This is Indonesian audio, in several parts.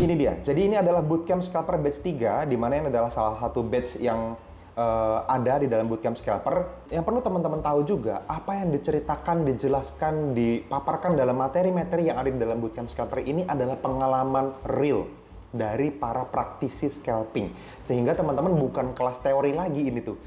Ini dia. Jadi ini adalah Bootcamp Scalper Batch 3, di mana ini adalah salah satu batch yang ada di dalam Bootcamp Scalper. Yang perlu teman-teman tahu juga, apa yang diceritakan, dijelaskan, dipaparkan dalam materi-materi yang ada di dalam Bootcamp Scalper ini adalah pengalaman real dari para praktisi scalping. Sehingga teman-teman bukan kelas teori lagi ini tuh.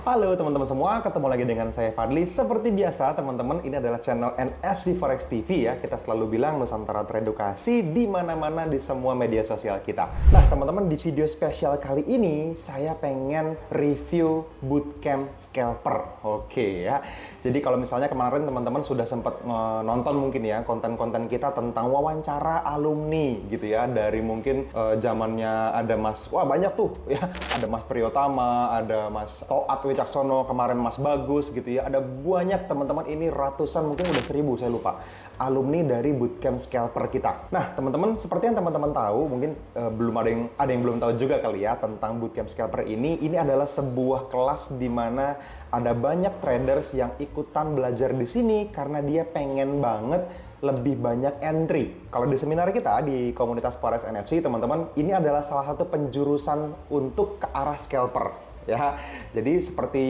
Halo teman-teman semua, ketemu lagi dengan saya Fadli. Seperti biasa teman-teman, ini adalah channel NFC Forex TV ya. Kita selalu bilang Nusantara teredukasi di mana-mana di semua media sosial kita. Nah teman-teman, di video spesial kali ini saya pengen review Bootcamp Scalper. Oke ya. Jadi kalau misalnya kemarin teman-teman sudah sempat nonton mungkin ya konten-konten kita tentang wawancara alumni gitu ya, dari mungkin zamannya ada Mas, wah banyak tuh ya, ada Mas Priyotama, ada Mas Toat Wicaksono, kemarin Mas Bagus gitu ya, ada banyak teman-teman, ini ratusan, mungkin udah 1000 saya lupa, alumni dari Bootcamp Scalper kita. Nah teman-teman, seperti yang teman-teman tahu, mungkin belum ada yang belum tahu juga kali ya tentang Bootcamp Scalper ini adalah sebuah kelas di mana ada banyak traders yang ikutan belajar di sini karena dia pengen banget lebih banyak entry. Kalau di seminar kita di komunitas Forex NFC, teman-teman, ini adalah salah satu penjurusan untuk ke arah scalper ya. Jadi seperti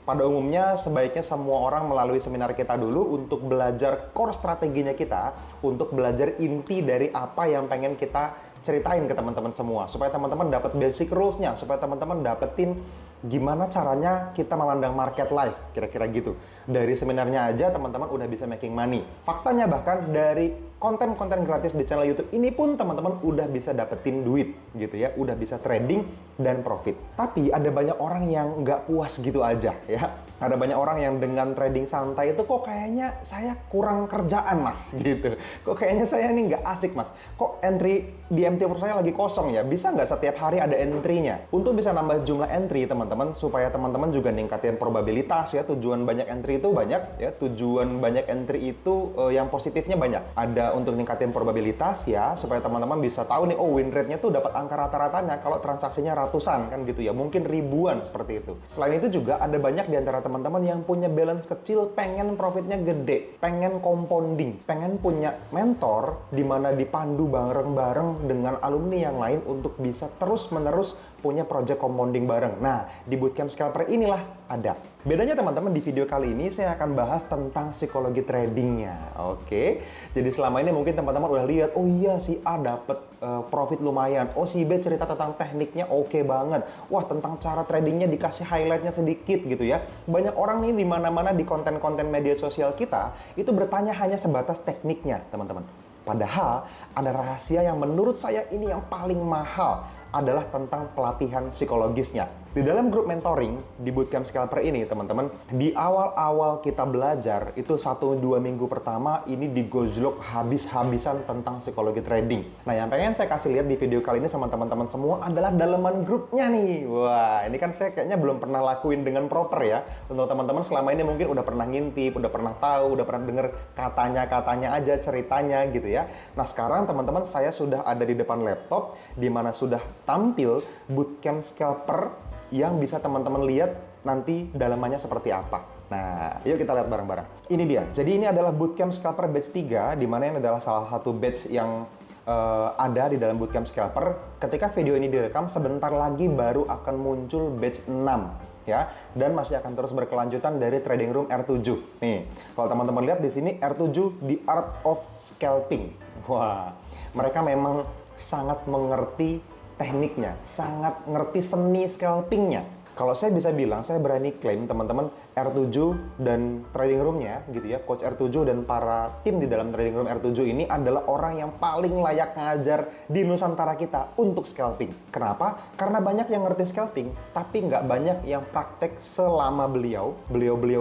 pada umumnya sebaiknya semua orang melalui seminar kita dulu untuk belajar core strateginya kita, untuk belajar inti dari apa yang pengen kita ceritain ke teman-teman semua, supaya teman-teman dapat basic rules-nya, supaya teman-teman dapetin gimana caranya kita memandang market live, kira-kira gitu. Dari seminarnya aja teman-teman udah bisa making money. Faktanya bahkan dari konten-konten gratis di channel YouTube ini pun teman-teman udah bisa dapetin duit gitu ya, udah bisa trading dan profit. Tapi ada banyak orang yang nggak puas gitu aja ya. Ada banyak orang yang dengan trading santai itu kok kayaknya saya kurang kerjaan mas gitu. Kok kayaknya saya ini nggak asik mas. Kok entry di MT4 saya lagi kosong ya? Bisa nggak setiap hari ada entry-nya? Untuk bisa nambah jumlah entry teman-teman, supaya teman-teman juga ningkatin probabilitas ya. Tujuan banyak entry itu banyak ya. Tujuan banyak entry itu yang positifnya banyak. Ada untuk ningkatin probabilitas ya, supaya teman-teman bisa tahu nih, oh win rate-nya tuh dapat angka rata-ratanya kalau transaksinya ratusan kan gitu ya, mungkin ribuan seperti itu. Selain itu juga ada banyak di antara teman-teman yang punya balance kecil, pengen profitnya gede, pengen compounding, pengen punya mentor di mana dipandu bareng-bareng dengan alumni yang lain untuk bisa terus-menerus punya project compounding bareng. Nah, di Bootcamp Scalper inilah ada. Bedanya teman-teman, di video kali ini saya akan bahas tentang psikologi tradingnya. Oke, jadi selama ini mungkin teman-teman udah lihat, oh iya si A dapet profit lumayan, oh si B cerita tentang tekniknya oke banget, wah tentang cara tradingnya dikasih highlightnya sedikit gitu ya. Banyak orang nih di mana-mana di konten-konten media sosial kita itu bertanya hanya sebatas tekniknya teman-teman. Padahal ada rahasia yang menurut saya ini yang paling mahal, adalah tentang pelatihan psikologisnya. Di dalam grup mentoring di Bootcamp Scalper ini teman-teman, di awal-awal kita belajar itu 1-2 minggu pertama ini digojlok habis-habisan tentang psikologi trading. Nah yang pengen saya kasih lihat di video kali ini sama teman-teman semua adalah dalaman grupnya nih. Wah ini kan saya kayaknya belum pernah lakuin dengan proper ya. Untuk teman-teman selama ini mungkin udah pernah ngintip, udah pernah tahu, udah pernah denger katanya-katanya aja, ceritanya gitu ya. Nah sekarang teman-teman, saya sudah ada di depan laptop di mana sudah tampil Bootcamp Scalper yang bisa teman-teman lihat nanti dalamannya seperti apa. Nah, yuk kita lihat bareng-bareng. Ini dia. Jadi ini adalah Bootcamp Scalper Batch 3, di mana ini adalah salah satu batch yang ada di dalam Bootcamp Scalper. Ketika video ini direkam, sebentar lagi baru akan muncul batch 6 ya, dan masih akan terus berkelanjutan dari Trading Room R7. Nih, kalau teman-teman lihat di sini R7 The Art of Scalping. Wah, mereka memang sangat mengerti tekniknya, sangat ngerti seni scalpingnya. Kalau saya bisa bilang, saya berani klaim teman-teman, R7 dan trading room-nya gitu ya, coach R7 dan para tim di dalam trading room R7 ini adalah orang yang paling layak ngajar di Nusantara kita untuk scalping. Kenapa? Karena banyak yang ngerti scalping, tapi nggak banyak yang praktek selama beliau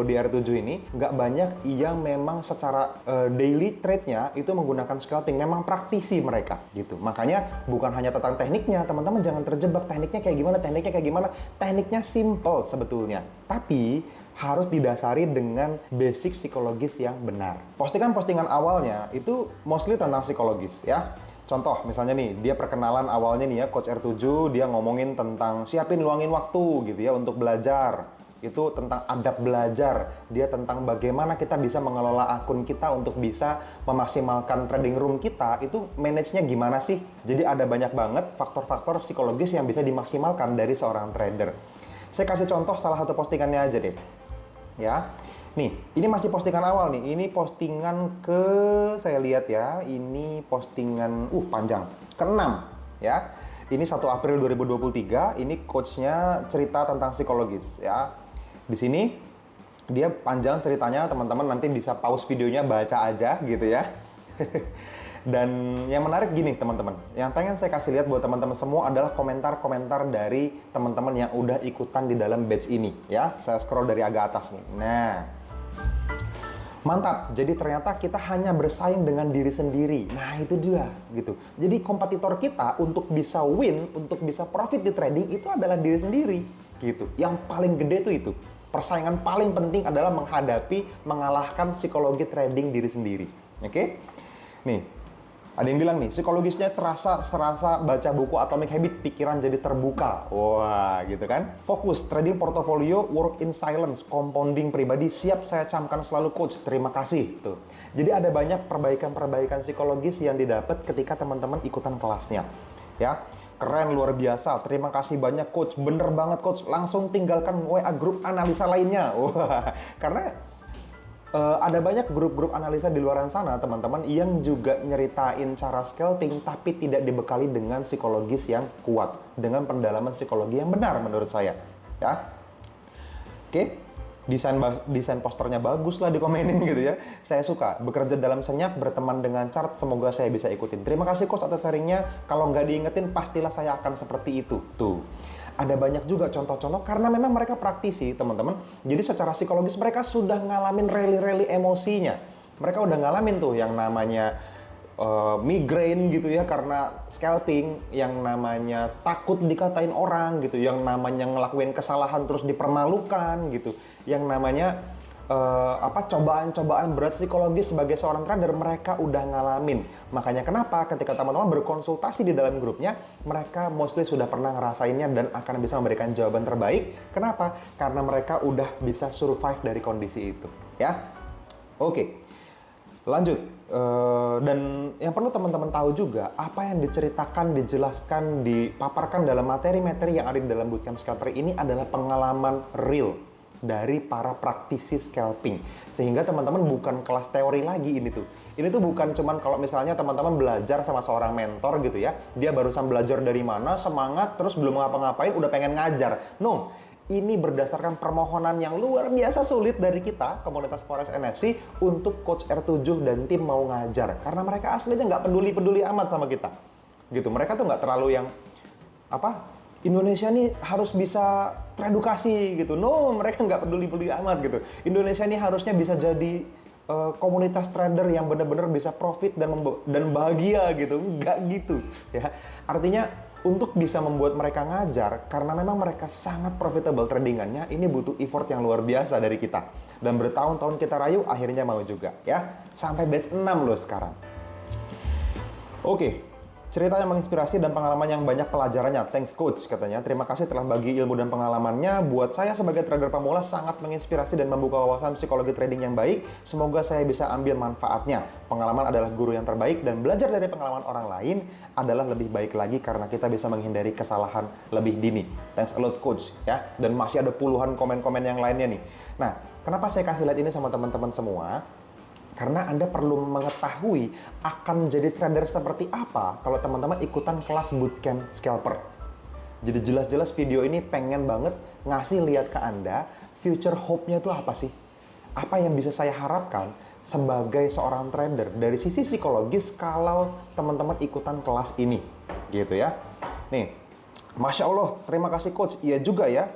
di R7 ini, nggak banyak yang memang secara daily trade-nya itu menggunakan scalping, memang praktisi mereka gitu. Makanya bukan hanya tentang tekniknya, teman-teman jangan terjebak tekniknya kayak gimana, tekniknya simple sebetulnya, tapi harus didasari dengan basic psikologis yang benar. Postingan-postingan awalnya itu mostly tentang psikologis ya. Contoh misalnya nih, dia perkenalan awalnya nih ya, Coach R7, dia ngomongin tentang siapin luangin waktu gitu ya untuk belajar. Itu tentang adab belajar, dia tentang bagaimana kita bisa mengelola akun kita untuk bisa memaksimalkan trading room kita, itu manage-nya gimana sih? Jadi ada banyak banget faktor-faktor psikologis yang bisa dimaksimalkan dari seorang trader. Saya kasih contoh salah satu postingannya aja deh. Ya. Nih, ini masih postingan awal nih. Ini postingan saya lihat ya, ini postingan panjang. Ke-6 ya. Ini 1 April 2023, ini coachnya cerita tentang psikologis ya. Di sini dia panjang ceritanya, teman-teman nanti bisa pause videonya, baca aja gitu ya. Dan yang menarik gini teman-teman, yang pengen saya kasih lihat buat teman-teman semua adalah komentar-komentar dari teman-teman yang udah ikutan di dalam batch ini ya. Saya scroll dari agak atas nih. Nah, mantap, jadi ternyata kita hanya bersaing dengan diri sendiri. Nah itu dia gitu. Jadi kompetitor kita untuk bisa win, untuk bisa profit di trading itu adalah diri sendiri gitu. Yang paling gede itu. Persaingan paling penting adalah mengalahkan psikologi trading diri sendiri. Oke? Nih, ada yang bilang nih, psikologisnya serasa baca buku Atomic Habit, pikiran jadi terbuka. Wah, gitu kan. Fokus, trading portofolio, work in silence, compounding pribadi, siap saya camkan selalu coach, terima kasih. Tuh. Jadi ada banyak perbaikan-perbaikan psikologis yang didapat ketika teman-teman ikutan kelasnya. Ya, keren, luar biasa, terima kasih banyak coach, bener banget coach, langsung tinggalkan WA grup analisa lainnya. Wah, karena ada banyak grup-grup analisa di luar sana, teman-teman, yang juga nyeritain cara scalping, tapi tidak dibekali dengan psikologis yang kuat, dengan pendalaman psikologi yang benar menurut saya. Ya, oke, desain posternya bagus lah, dikomenin gitu ya. Saya suka, bekerja dalam senyap, berteman dengan chart, semoga saya bisa ikutin. Terima kasih coach atas sharingnya, kalau nggak diingetin pastilah saya akan seperti itu. Tuh. Ada banyak juga contoh-contoh karena memang mereka praktisi, teman-teman. Jadi secara psikologis mereka sudah ngalamin rally-rally emosinya. Mereka udah ngalamin tuh yang namanya migrain gitu ya karena scalping, yang namanya takut dikatain orang gitu, yang namanya ngelakuin kesalahan terus dipermalukan gitu, yang namanya cobaan-cobaan berat psikologis sebagai seorang trader mereka udah ngalamin. Makanya kenapa ketika teman-teman berkonsultasi di dalam grupnya, mereka mostly sudah pernah ngerasainnya dan akan bisa memberikan jawaban terbaik. Kenapa? Karena mereka udah bisa survive dari kondisi itu. Ya, oke. Lanjut. Dan yang perlu teman-teman tahu juga, apa yang diceritakan, dijelaskan, dipaparkan dalam materi-materi yang ada di dalam bootcamp scalper ini adalah pengalaman real dari para praktisi scalping. Sehingga teman-teman bukan kelas teori lagi ini tuh. Ini tuh bukan cuman kalau misalnya teman-teman belajar sama seorang mentor gitu ya, dia barusan belajar dari mana, semangat, terus belum ngapa-ngapain udah pengen ngajar. No, ini berdasarkan permohonan yang luar biasa sulit dari kita, komunitas Forex NFC, untuk Coach R7 dan tim mau ngajar. Karena mereka aslinya nggak peduli-peduli amat sama kita. Gitu, mereka tuh nggak terlalu yang Indonesia nih harus bisa teredukasi gitu. No, mereka nggak peduli-peduli amat gitu. Indonesia nih harusnya bisa jadi komunitas trader yang benar-benar bisa profit dan bahagia gitu. Nggak gitu ya. Artinya untuk bisa membuat mereka ngajar, karena memang mereka sangat profitable tradingannya, ini butuh effort yang luar biasa dari kita. Dan bertahun-tahun kita rayu, akhirnya mau juga ya. Sampai batch 6 loh sekarang. Oke. Cerita yang menginspirasi dan pengalaman yang banyak pelajarannya. Thanks coach katanya. Terima kasih telah bagi ilmu dan pengalamannya. Buat saya sebagai trader pemula sangat menginspirasi dan membuka wawasan psikologi trading yang baik. Semoga saya bisa ambil manfaatnya. Pengalaman adalah guru yang terbaik dan belajar dari pengalaman orang lain adalah lebih baik lagi karena kita bisa menghindari kesalahan lebih dini. Thanks a lot coach ya. Dan masih ada puluhan komen-komen yang lainnya nih. Nah, kenapa saya kasih lihat ini sama teman-teman semua? Karena Anda perlu mengetahui akan jadi trader seperti apa kalau teman-teman ikutan kelas bootcamp scalper. Jadi jelas-jelas video ini pengen banget ngasih lihat ke Anda future hope-nya itu apa sih? Apa yang bisa saya harapkan sebagai seorang trader dari sisi psikologis kalau teman-teman ikutan kelas ini. Gitu ya. Nih, Masya Allah, terima kasih coach. Iya juga ya.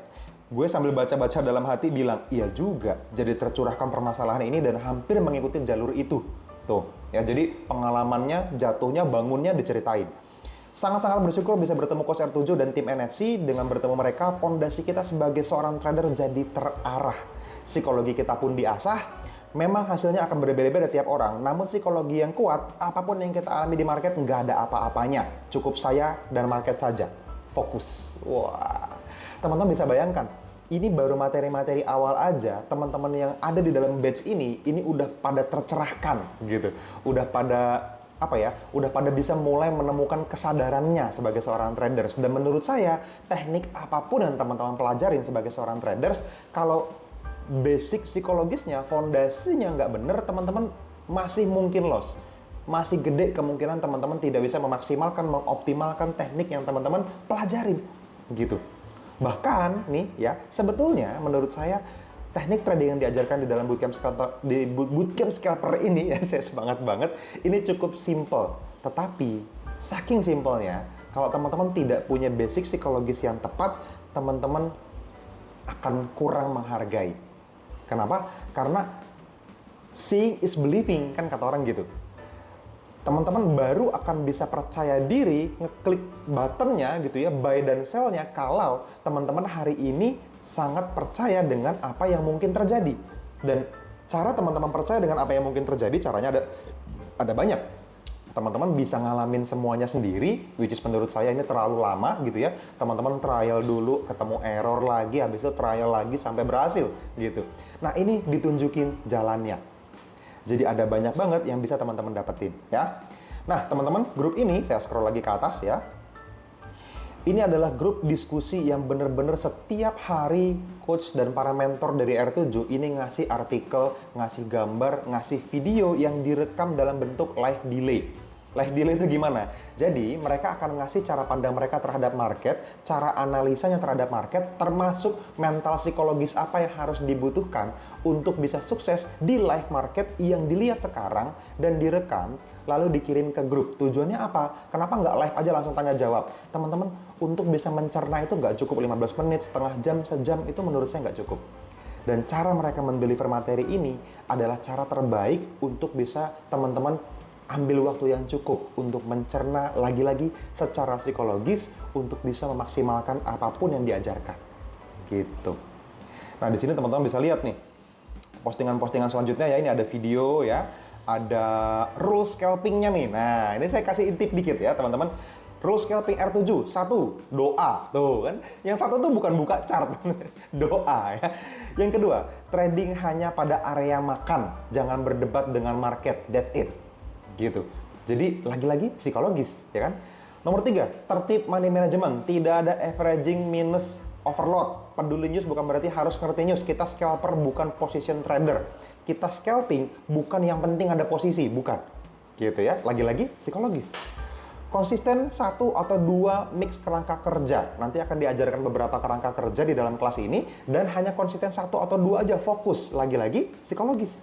Gue sambil baca-baca dalam hati bilang, iya juga, jadi tercurahkan permasalahan ini dan hampir mengikuti jalur itu. Tuh, ya jadi pengalamannya, jatuhnya, bangunnya diceritain. Sangat-sangat bersyukur bisa bertemu Coach R7 dan tim NFC. Dengan bertemu mereka, pondasi kita sebagai seorang trader jadi terarah. Psikologi kita pun diasah. Memang hasilnya akan berbeda-beda tiap orang, namun psikologi yang kuat, apapun yang kita alami di market, nggak ada apa-apanya. Cukup saya dan market saja. Fokus. Wah. Teman-teman bisa bayangkan, ini baru materi-materi awal aja. Teman-teman yang ada di dalam batch ini udah pada tercerahkan gitu. Udah pada udah pada bisa mulai menemukan kesadarannya sebagai seorang traders. Dan menurut saya, teknik apapun yang teman-teman pelajarin sebagai seorang traders, kalau basic psikologisnya, fondasinya nggak bener, teman-teman masih mungkin loss. Masih gede kemungkinan teman-teman tidak bisa memaksimalkan, mengoptimalkan teknik yang teman-teman pelajarin gitu. Bahkan nih ya, sebetulnya menurut saya teknik trading yang diajarkan di dalam bootcamp scalper ini ya, saya semangat banget, ini cukup simple. Tetapi saking simpelnya, kalau teman-teman tidak punya basic psikologis yang tepat, teman-teman akan kurang menghargai. Kenapa? Karena seeing is believing, kan kata orang gitu. Teman-teman baru akan bisa percaya diri ngeklik buttonnya gitu ya, buy dan sell-nya, kalau teman-teman hari ini sangat percaya dengan apa yang mungkin terjadi. Dan cara teman-teman percaya dengan apa yang mungkin terjadi, caranya ada banyak. Teman-teman bisa ngalamin semuanya sendiri, which is menurut saya ini terlalu lama gitu ya. Teman-teman trial dulu, ketemu error lagi, habis itu trial lagi sampai berhasil gitu. Nah, ini ditunjukin jalannya. Jadi ada banyak banget yang bisa teman-teman dapetin ya. Nah, teman-teman, grup ini saya scroll lagi ke atas ya. Ini adalah grup diskusi yang benar-benar setiap hari coach dan para mentor dari R7 ini ngasih artikel, ngasih gambar, ngasih video yang direkam dalam bentuk live delay. Live delay itu gimana? Jadi mereka akan ngasih cara pandang mereka terhadap market, cara analisanya terhadap market, termasuk mental psikologis apa yang harus dibutuhkan untuk bisa sukses di live market yang dilihat sekarang dan direkam, lalu dikirim ke grup. Tujuannya apa? Kenapa nggak live aja langsung tanya jawab? Teman-teman, untuk bisa mencerna itu nggak cukup 15 menit, setengah jam, sejam, itu menurut saya nggak cukup. Dan cara mereka mendeliver materi ini adalah cara terbaik untuk bisa teman-teman ambil waktu yang cukup untuk mencerna lagi-lagi secara psikologis untuk bisa memaksimalkan apapun yang diajarkan. Gitu. Nah, di sini teman-teman bisa lihat nih postingan-postingan selanjutnya ya. Ini ada video ya, ada rule scalping-nya nih. Nah, ini saya kasih tip dikit ya, teman-teman. Rule scalping R7, 1, doa. Tuh kan. Yang satu tuh bukan buka chart, doa ya. Yang kedua, trading hanya pada area makan. Jangan berdebat dengan market. That's it. Gitu. Jadi lagi-lagi psikologis, ya kan? Nomor 3, tertib money management. Tidak ada averaging minus overload. Peduli news bukan berarti harus ngerti news. Kita scalper bukan position trader. Kita scalping bukan yang penting ada posisi, bukan. Gitu ya. Lagi-lagi psikologis. Konsisten 1 atau 2 mix kerangka kerja. Nanti akan diajarkan beberapa kerangka kerja di dalam kelas ini, dan hanya konsisten 1 atau 2 aja, fokus. Lagi-lagi psikologis.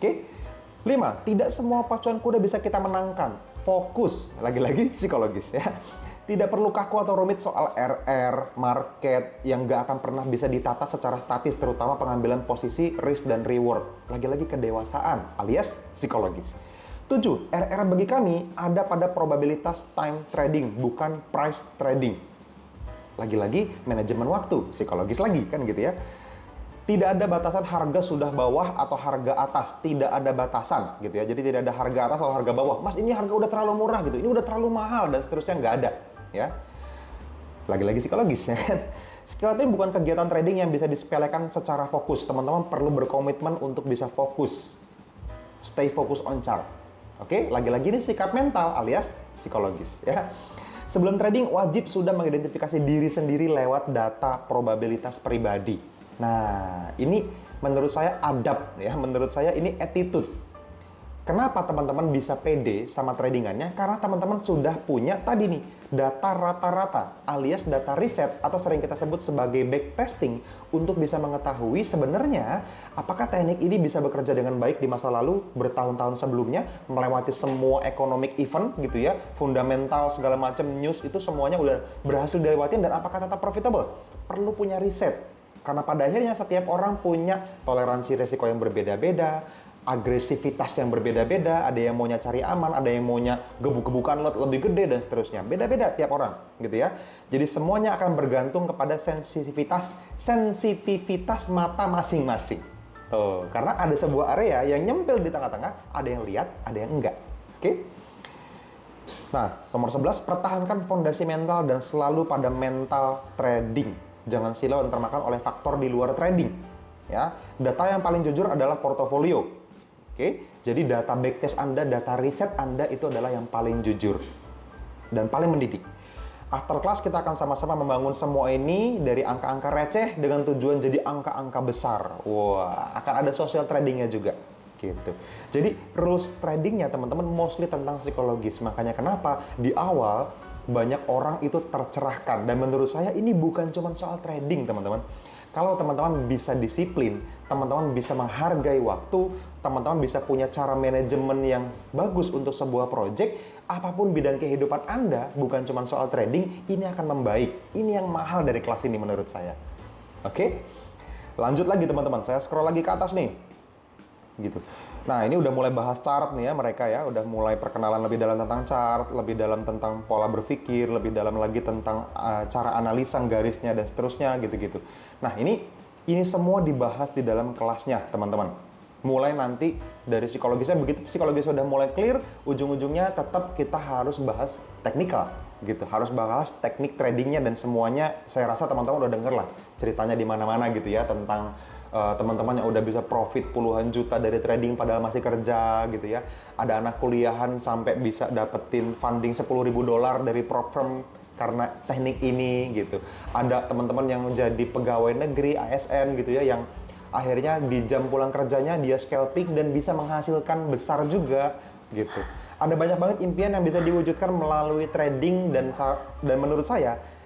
Oke? 5, tidak semua pacuan kuda bisa kita menangkan. Fokus, lagi-lagi psikologis ya. Tidak perlu kaku atau rumit soal RR, market yang nggak akan pernah bisa ditata secara statis, terutama pengambilan posisi, risk, dan reward. Lagi-lagi kedewasaan, alias psikologis. 7, RR bagi kami ada pada probabilitas time trading, bukan price trading. Lagi-lagi manajemen waktu, psikologis lagi kan gitu ya. Tidak ada batasan harga sudah bawah atau harga atas. Tidak ada batasan gitu ya. Jadi tidak ada harga atas atau harga bawah. Mas, ini harga udah terlalu murah gitu. Ini udah terlalu mahal dan seterusnya, nggak ada ya. Lagi-lagi psikologis ya kan. Scalping bukan kegiatan trading yang bisa disepelekan secara fokus. Teman-teman perlu berkomitmen untuk bisa fokus. Stay focus on chart. Oke, lagi-lagi ini sikap mental alias psikologis ya. Sebelum trading wajib sudah mengidentifikasi diri sendiri lewat data probabilitas pribadi. Nah, ini menurut saya adab ya, menurut saya ini attitude. Kenapa teman-teman bisa pede sama tradingannya? Karena teman-teman sudah punya tadi nih, data rata-rata alias data riset atau sering kita sebut sebagai backtesting untuk bisa mengetahui sebenarnya apakah teknik ini bisa bekerja dengan baik di masa lalu, bertahun-tahun sebelumnya, melewati semua economic event gitu ya, fundamental segala macam news itu semuanya udah berhasil dilewatin, dan apakah tetap profitable? Perlu punya riset. Karena pada akhirnya setiap orang punya toleransi resiko yang berbeda-beda, agresivitas yang berbeda-beda, ada yang maunya cari aman, ada yang maunya gebuk-gebukan lot lebih gede, dan seterusnya. Beda-beda tiap orang, gitu ya. Jadi semuanya akan bergantung kepada sensitivitas mata masing-masing. Tuh, karena ada sebuah area yang nyempil di tengah-tengah, ada yang lihat, ada yang enggak. Oke? Nah, nomor 11, pertahankan fondasi mental dan selalu pada mental trading. Jangan silau dan termakan oleh faktor di luar trading. Ya, data yang paling jujur adalah portofolio. Oke, jadi data backtest Anda, data riset Anda itu adalah yang paling jujur dan paling mendidik. After class kita akan sama-sama membangun semua ini dari angka-angka receh dengan tujuan jadi angka-angka besar. Wah, akan ada social tradingnya juga. Gitu. Jadi rules tradingnya teman-teman mostly tentang psikologis. Makanya kenapa di awal banyak orang itu tercerahkan. Dan menurut saya ini bukan cuma soal trading teman-teman. Kalau teman-teman bisa disiplin, teman-teman bisa menghargai waktu, teman-teman bisa punya cara manajemen yang bagus untuk sebuah project, apapun bidang kehidupan Anda, bukan cuma soal trading, ini akan membaik. Ini yang mahal dari kelas ini menurut saya. Oke? Lanjut lagi teman-teman, saya scroll lagi ke atas nih. Gitu. Nah, ini udah mulai bahas chart nih ya mereka ya, udah mulai perkenalan lebih dalam tentang chart, lebih dalam tentang pola berpikir, lebih dalam lagi tentang cara analisa garisnya dan seterusnya gitu-gitu. Nah, ini semua dibahas di dalam kelasnya, teman-teman. Mulai nanti dari psikologisnya, begitu psikologis sudah mulai clear, ujung-ujungnya tetap kita harus bahas teknikal gitu, harus bahas teknik tradingnya dan semuanya. Saya rasa teman-teman udah denger lah ceritanya di mana-mana gitu ya tentang teman-teman yang udah bisa profit puluhan juta dari trading padahal masih kerja gitu ya. Ada anak kuliahan sampai bisa dapetin funding $10.000 dari prop firm karena teknik ini gitu. Ada teman-teman yang jadi pegawai negeri ASN gitu ya yang akhirnya di jam pulang kerjanya dia scalping dan bisa menghasilkan besar juga gitu. Ada banyak banget impian yang bisa diwujudkan melalui trading dan menurut saya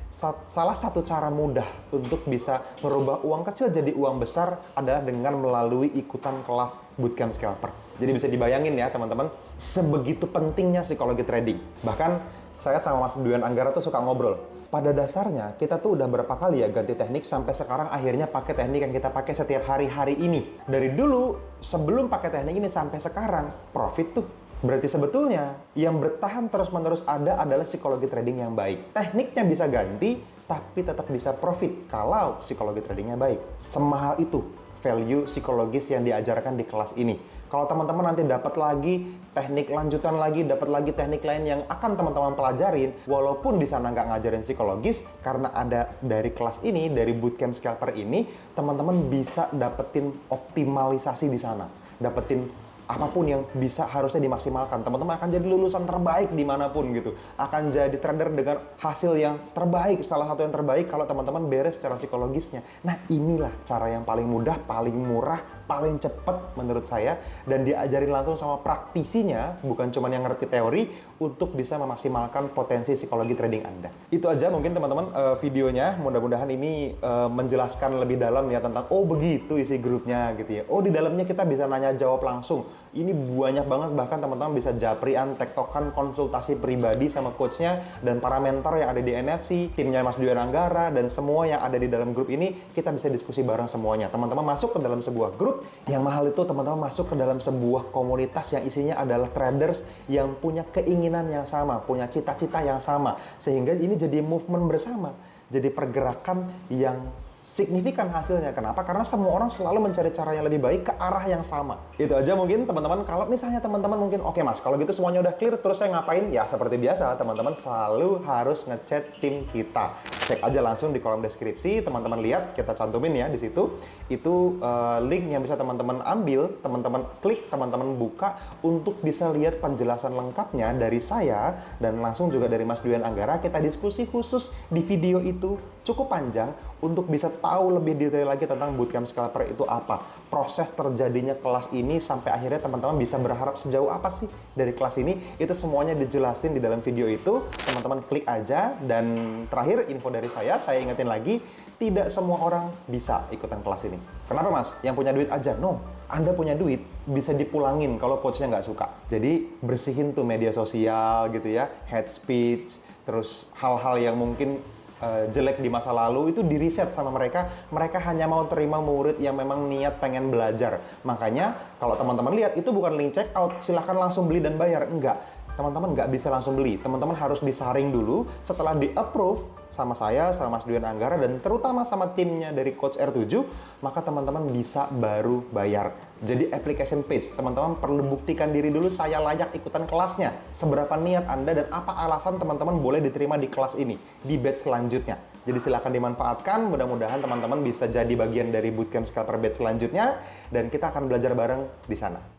salah satu cara mudah untuk bisa merubah uang kecil jadi uang besar adalah dengan melalui ikutan kelas bootcamp scalper. Jadi bisa dibayangin ya teman-teman, sebegitu pentingnya psikologi trading. Bahkan saya sama Mas Duyan Anggara tuh suka ngobrol. Pada dasarnya kita tuh udah berapa kali ya ganti teknik sampai sekarang akhirnya pakai teknik yang kita pakai setiap hari ini. Dari dulu sebelum pakai teknik ini sampai sekarang profit tuh. Berarti sebetulnya yang bertahan terus-menerus ada adalah psikologi trading yang baik. Tekniknya bisa ganti, tapi tetap bisa profit kalau psikologi tradingnya baik. Semahal itu value psikologis yang diajarkan di kelas ini. Kalau teman-teman nanti dapat lagi teknik lanjutan lagi, dapat lagi teknik lain yang akan teman-teman pelajarin, walaupun di sana nggak ngajarin psikologis, karena ada dari kelas ini, dari bootcamp scalper ini, teman-teman bisa dapetin optimalisasi di sana, dapetin apapun yang bisa harusnya dimaksimalkan. Teman-teman akan jadi lulusan terbaik dimanapun gitu. Akan jadi trader dengan hasil yang terbaik, salah satu yang terbaik kalau teman-teman beres secara psikologisnya. Nah, inilah cara yang paling mudah, paling murah, paling cepat menurut saya, dan diajarin langsung sama praktisinya, bukan cuma yang ngerti teori, untuk bisa memaksimalkan potensi psikologi trading Anda. Itu aja mungkin teman-teman videonya. Mudah-mudahan ini menjelaskan lebih dalam ya tentang oh begitu isi grupnya gitu ya. Oh di dalamnya kita bisa nanya jawab langsung. Ini banyak banget, bahkan teman-teman bisa japrian, tektokan, konsultasi pribadi sama coachnya dan para mentor yang ada di NFC, timnya Mas Duyan Anggara, dan semua yang ada di dalam grup ini, kita bisa diskusi bareng semuanya. Teman-teman masuk ke dalam sebuah grup, yang mahal itu teman-teman masuk ke dalam sebuah komunitas yang isinya adalah traders yang punya keinginan yang sama, punya cita-cita yang sama, sehingga ini jadi movement bersama, jadi pergerakan yang signifikan hasilnya. Kenapa? Karena semua orang selalu mencari cara yang lebih baik ke arah yang sama. Itu aja mungkin teman-teman. Kalau misalnya teman-teman mungkin oke Mas, kalau gitu semuanya udah clear, terus saya ngapain? Ya seperti biasa, teman-teman selalu harus ngechat tim kita. Cek aja langsung di kolom deskripsi, teman-teman lihat, kita cantumin ya di situ. Itu link yang bisa teman-teman ambil, teman-teman klik, teman-teman buka untuk bisa lihat penjelasan lengkapnya dari saya dan langsung juga dari Mas Duyan Anggara. Kita diskusi khusus di video itu cukup panjang untuk bisa tahu lebih detail lagi tentang bootcamp scalper itu apa, proses terjadinya kelas ini sampai akhirnya teman-teman bisa berharap sejauh apa sih dari kelas ini. Itu semuanya dijelasin di dalam video itu, teman-teman klik aja. Dan terakhir info dari saya ingetin lagi, tidak semua orang bisa ikutan kelas ini. Kenapa Mas? Yang punya duit aja? No, Anda punya duit bisa dipulangin kalau coachnya nggak suka. Jadi bersihin tuh media sosial gitu ya, hate speech, terus hal-hal yang mungkin jelek di masa lalu itu di reset sama mereka. Mereka hanya mau terima murid yang memang niat pengen belajar. Makanya kalau teman-teman lihat itu bukan link check out, silahkan langsung beli dan bayar. Enggak, teman-teman nggak bisa langsung beli. Teman-teman harus disaring dulu. Setelah di approve sama saya, sama Mas Duyan Anggara, dan terutama sama timnya dari Coach R7, maka teman-teman bisa baru bayar. Jadi application page, teman-teman perlu buktikan diri dulu, saya layak ikutan kelasnya. Seberapa niat Anda dan apa alasan teman-teman boleh diterima di kelas ini, di batch selanjutnya. Jadi silakan dimanfaatkan, mudah-mudahan teman-teman bisa jadi bagian dari bootcamp scalper batch selanjutnya dan kita akan belajar bareng di sana.